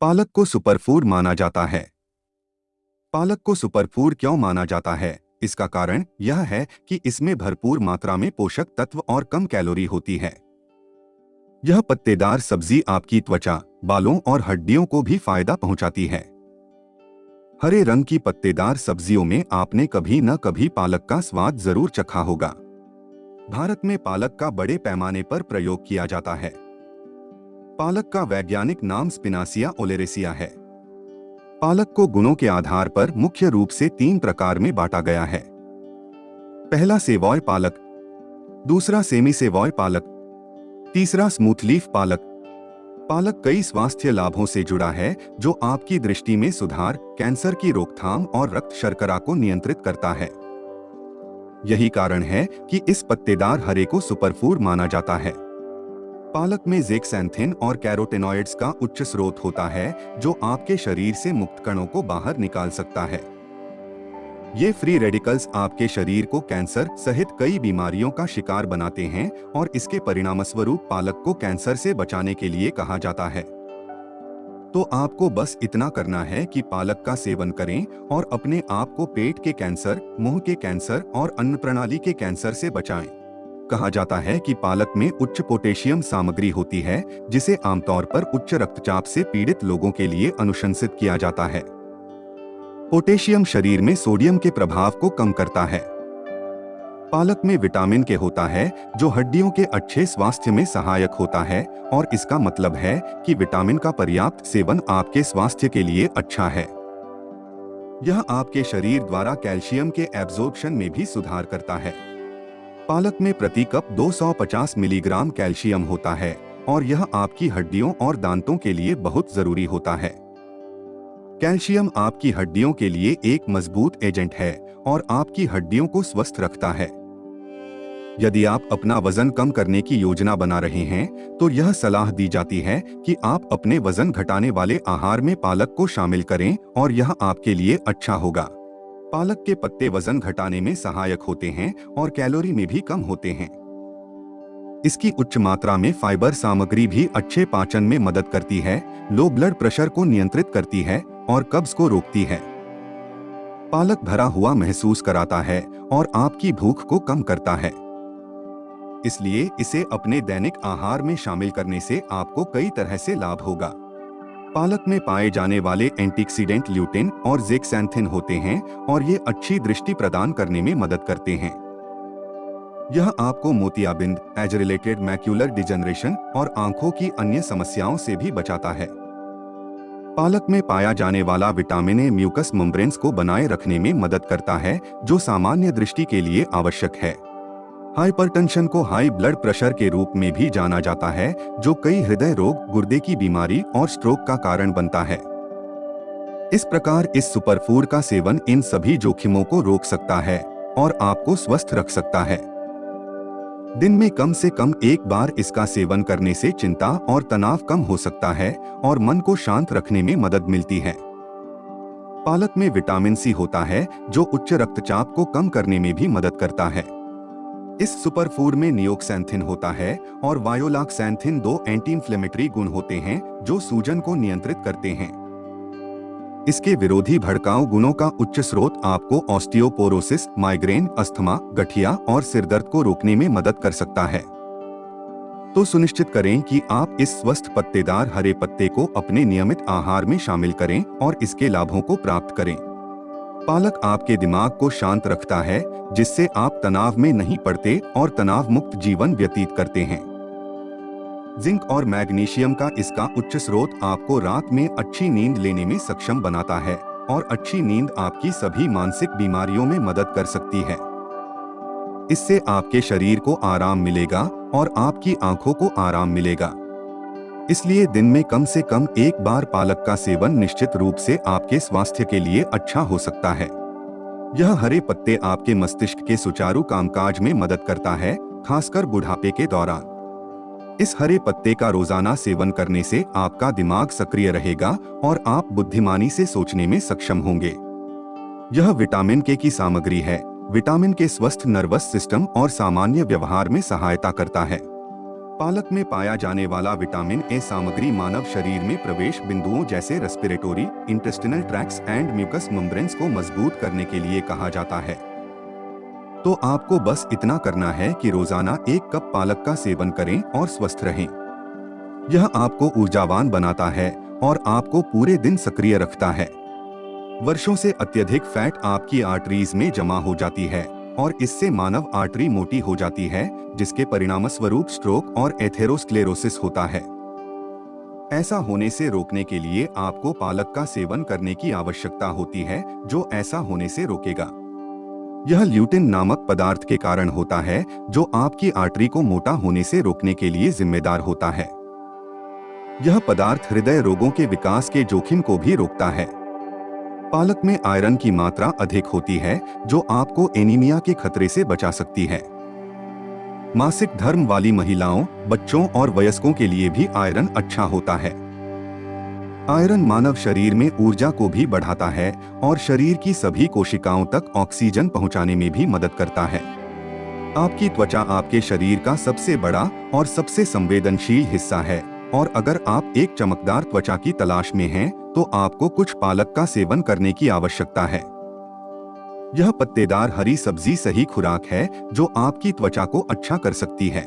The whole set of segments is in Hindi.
पालक को सुपरफूड माना जाता है। पालक को सुपरफूड क्यों माना जाता है? इसका कारण यह है कि इसमें भरपूर मात्रा में पोषक तत्व और कम कैलोरी होती है। यह पत्तेदार सब्जी आपकी त्वचा, बालों और हड्डियों को भी फायदा पहुंचाती है। हरे रंग की पत्तेदार सब्जियों में आपने कभी न कभी पालक का स्वाद जरूर चखा होगा। भारत में पालक का बड़े पैमाने पर प्रयोग किया जाता है। पालक का वैज्ञानिक नाम स्पिनासिया ओलेरेसिया है। पालक को गुणों के आधार पर मुख्य रूप से 3 प्रकार में बांटा गया है। पहला सेवॉय पालक, दूसरा सेमी सेवॉय पालक, तीसरा स्मूथ लीफ पालक। पालक कई स्वास्थ्य लाभों से जुड़ा है जो आपकी दृष्टि में सुधार, कैंसर की रोकथाम और रक्त शर्करा को नियंत्रित करता है। यही कारण है कि इस पत्तेदार हरे को सुपरफूड माना जाता है। पालक में ज़ेक्सैंथिन और कैरोटेनॉइड्स का उच्च स्रोत होता है जो आपके शरीर से मुक्त कणों को बाहर निकाल सकता है। ये फ्री रेडिकल्स आपके शरीर को कैंसर सहित कई बीमारियों का शिकार बनाते हैं और इसके परिणामस्वरूप पालक को कैंसर से बचाने के लिए कहा जाता है। तो आपको बस इतना करना है कि पालक का सेवन करें और अपने आप को पेट के कैंसर, मुंह के कैंसर और अन्न प्रणाली के कैंसर से बचाएं। कहा जाता है कि पालक में उच्च पोटेशियम सामग्री होती है जिसे आमतौर पर उच्च रक्तचाप से पीड़ित लोगों के लिए अनुशंसित किया जाता है। पोटेशियम शरीर में सोडियम के प्रभाव को कम करता है। पालक में विटामिन के होता है जो हड्डियों के अच्छे स्वास्थ्य में सहायक होता है और इसका मतलब है कि विटामिन का पर्याप्त सेवन आपके स्वास्थ्य के लिए अच्छा है। यह आपके शरीर द्वारा कैल्शियम के एब्जॉर्प्शन में भी सुधार करता है। पालक में प्रति कप 250 मिलीग्राम कैल्शियम होता है और यह आपकी हड्डियों और दांतों के लिए बहुत जरूरी होता है। कैल्शियम आपकी हड्डियों के लिए एक मजबूत एजेंट है और आपकी हड्डियों को स्वस्थ रखता है। यदि आप अपना वजन कम करने की योजना बना रहे हैं तो यह सलाह दी जाती है कि आप अपने वजन घटाने वाले आहार में पालक को शामिल करें और यह आपके लिए अच्छा होगा। पालक के पत्ते वजन घटाने में सहायक होते हैं और कैलोरी में भी कम होते हैं। इसकी उच्च मात्रा में फाइबर सामग्री भी अच्छे पाचन में मदद करती है, लो ब्लड प्रेशर को नियंत्रित करती है और कब्ज को रोकती है। पालक भरा हुआ महसूस कराता है और आपकी भूख को कम करता है। इसलिए इसे अपने दैनिक आहार में शामिल करने से आपको कई तरह से लाभ होगा। पालक में पाए जाने वाले एंटीऑक्सीडेंट ल्यूटिन और ज़ेक्सैंथिन होते हैं और ये अच्छी दृष्टि प्रदान करने में मदद करते हैं। यह आपको मोतियाबिंद, एज रिलेटेड मैक्यूलर डिजनरेशन और आंखों की अन्य समस्याओं से भी बचाता है। पालक में पाया जाने वाला विटामिन ए म्यूकस मेम्ब्रेन्स को बनाए रखने में मदद करता है जो सामान्य दृष्टि के लिए आवश्यक है। हाइपरटेंशन को हाई ब्लड प्रेशर के रूप में भी जाना जाता है जो कई हृदय रोग, गुर्दे की बीमारी और स्ट्रोक का कारण बनता है। इस प्रकार इस सुपरफूड का सेवन इन सभी जोखिमों को रोक सकता है और आपको स्वस्थ रख सकता है। दिन में कम से कम एक बार इसका सेवन करने से चिंता और तनाव कम हो सकता है और मन को शांत रखने में मदद मिलती है। पालक में विटामिन सी होता है जो उच्च रक्तचाप को कम करने में भी मदद करता है। इस सुपरफूड में नियोक्सैंथिन होता है और वायोलाक्सैंथिन 2 एंटी इंफ्लेमेटरी गुण होते हैं जो सूजन को नियंत्रित करते हैं। इसके विरोधी भड़काऊ गुणों का उच्च स्रोत आपको ऑस्टियोपोरोसिस, माइग्रेन, अस्थमा, गठिया और सिरदर्द को रोकने में मदद कर सकता है। तो सुनिश्चित करें कि आप इस स्वस्थ पत्तेदार हरे पत्ते को अपने नियमित आहार में शामिल करें और इसके लाभों को प्राप्त करें। पालक आपके दिमाग को शांत रखता है जिससे आप तनाव में नहीं पड़ते और तनाव मुक्त जीवन व्यतीत करते हैं। जिंक और मैग्नीशियम का इसका उच्च स्रोत आपको रात में अच्छी नींद लेने में सक्षम बनाता है और अच्छी नींद आपकी सभी मानसिक बीमारियों में मदद कर सकती है। इससे आपके शरीर को आराम मिलेगा और आपकी आंखों को आराम मिलेगा। इसलिए दिन में कम से कम एक बार पालक का सेवन निश्चित रूप से आपके स्वास्थ्य के लिए अच्छा हो सकता है। यह हरे पत्ते आपके मस्तिष्क के सुचारू कामकाज में मदद करता है, खासकर बुढ़ापे के दौरान। इस हरे पत्ते का रोजाना सेवन करने से आपका दिमाग सक्रिय रहेगा और आप बुद्धिमानी से सोचने में सक्षम होंगे। यह विटामिन के की सामग्री है। विटामिन के स्वस्थ नर्वस सिस्टम और सामान्य व्यवहार में सहायता करता है। पालक में पाया जाने वाला विटामिन ए सामग्री मानव शरीर में प्रवेश बिंदुओं जैसे respiratory, intestinal tracts and mucous membranes को मजबूत करने के लिए कहा जाता है। तो आपको बस इतना करना है कि रोजाना 1 कप पालक का सेवन करें और स्वस्थ रहें। यह आपको ऊर्जावान बनाता है और आपको पूरे दिन सक्रिय रखता है। वर्षों से अत्यधिक फैट आपकी आर्टरीज में जमा हो जाती है और इससे मानव आर्टरी मोटी हो जाती है, जिसके परिणामस्वरूप स्ट्रोक और एथेरोस्क्लेरोसिस होता है। ऐसा होने से रोकने के लिए आपको पालक का सेवन करने की आवश्यकता होती है, जो ऐसा होने से रोकेगा। यह ल्यूटिन नामक पदार्थ के कारण होता है, जो आपकी आर्टरी को मोटा होने से रोकने के लिए जिम्मेदार होता है। यह पदार्थ हृदय रोगों के विकास के जोखिम को भी रोकता है। पालक में आयरन की मात्रा अधिक होती है, जो आपको एनीमिया के खतरे से बचा सकती है। मासिक धर्म वाली महिलाओं, बच्चों और वयस्कों के लिए भी आयरन अच्छा होता है। आयरन मानव शरीर में ऊर्जा को भी बढ़ाता है और शरीर की सभी कोशिकाओं तक ऑक्सीजन पहुंचाने में भी मदद करता है। आपकी त्वचा आपके शरीर का सबसे बड़ा और सबसे संवेदनशील हिस्सा है, और अगर आप एक चमकदार त्वचा की तलाश में हैं, तो आपको कुछ पालक का सेवन करने की आवश्यकता है। यह पत्तेदार हरी सब्जी सही खुराक है, जो आपकी त्वचा को अच्छा कर सकती है।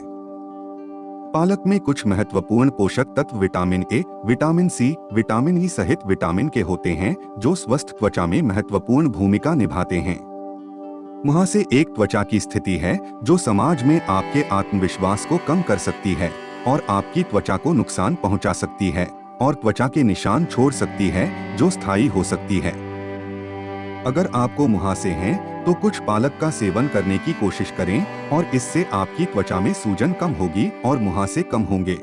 पालक में कुछ महत्वपूर्ण पोषक तत्व vitamin A, vitamin C, vitamin E सहित विटामिन के होते हैं, जो स्वस्थ त्वचा में महत्वपूर्ण भूमिका निभाते हैं। मुहासे एक त्वचा की स्थिति है जो समाज में आपके आत्मविश्वास को कम कर सकती है और आपकी त्वचा को नुकसान पहुंचा सकती है और त्वचा के निशान छोड़ सकती है, जो स्थायी हो सकती है। अगर आपको मुहासे हैं, तो कुछ पालक का सेवन करने की कोशिश करें और इससे आपकी त्वचा में सूजन कम होगी और मुहासे कम होंगे।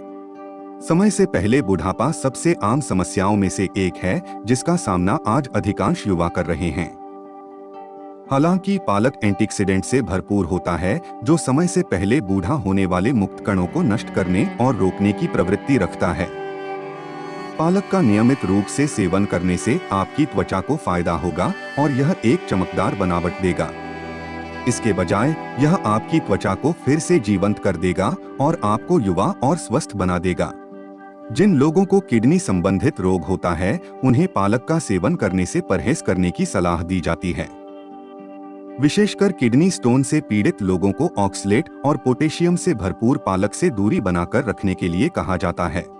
समय से पहले बुढ़ापा सबसे आम समस्याओं में से एक है, जिसका सामना आज अधिकांश युवा कर रहे हैं। हालांकि पालक एंटीऑक्सीडेंट से भरपूर होता है, जो समय से पहले बूढ़ा होने वाले मुक्त कणों को नष्ट करने और रोकने की प्रवृत्ति रखता है। पालक का नियमित रूप से सेवन करने से आपकी त्वचा को फायदा होगा और यह एक चमकदार बनावट देगा। इसके बजाय यह आपकी त्वचा को फिर से जीवंत कर देगा और आपको युवा और स्वस्थ बना देगा। जिन लोगों को किडनी संबंधित रोग होता है, उन्हें पालक का सेवन करने से परहेज करने की सलाह दी जाती है। विशेषकर किडनी स्टोन से पीड़ित लोगों को ऑक्सलेट और पोटेशियम से भरपूर पालक से दूरी बनाकर रखने के लिए कहा जाता है।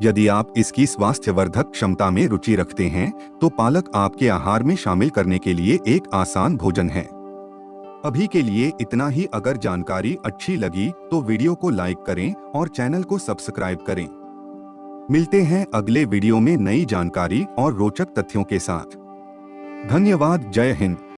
यदि आप इसकी स्वास्थ्यवर्धक क्षमता में रुचि रखते हैं, तो पालक आपके आहार में शामिल करने के लिए एक आसान भोजन है। अभी के लिए इतना ही। अगर जानकारी अच्छी लगी तो वीडियो को लाइक करें और चैनल को सब्सक्राइब करें। मिलते हैं अगले वीडियो में नई जानकारी और रोचक तथ्यों के साथ। धन्यवाद। जय हिंद।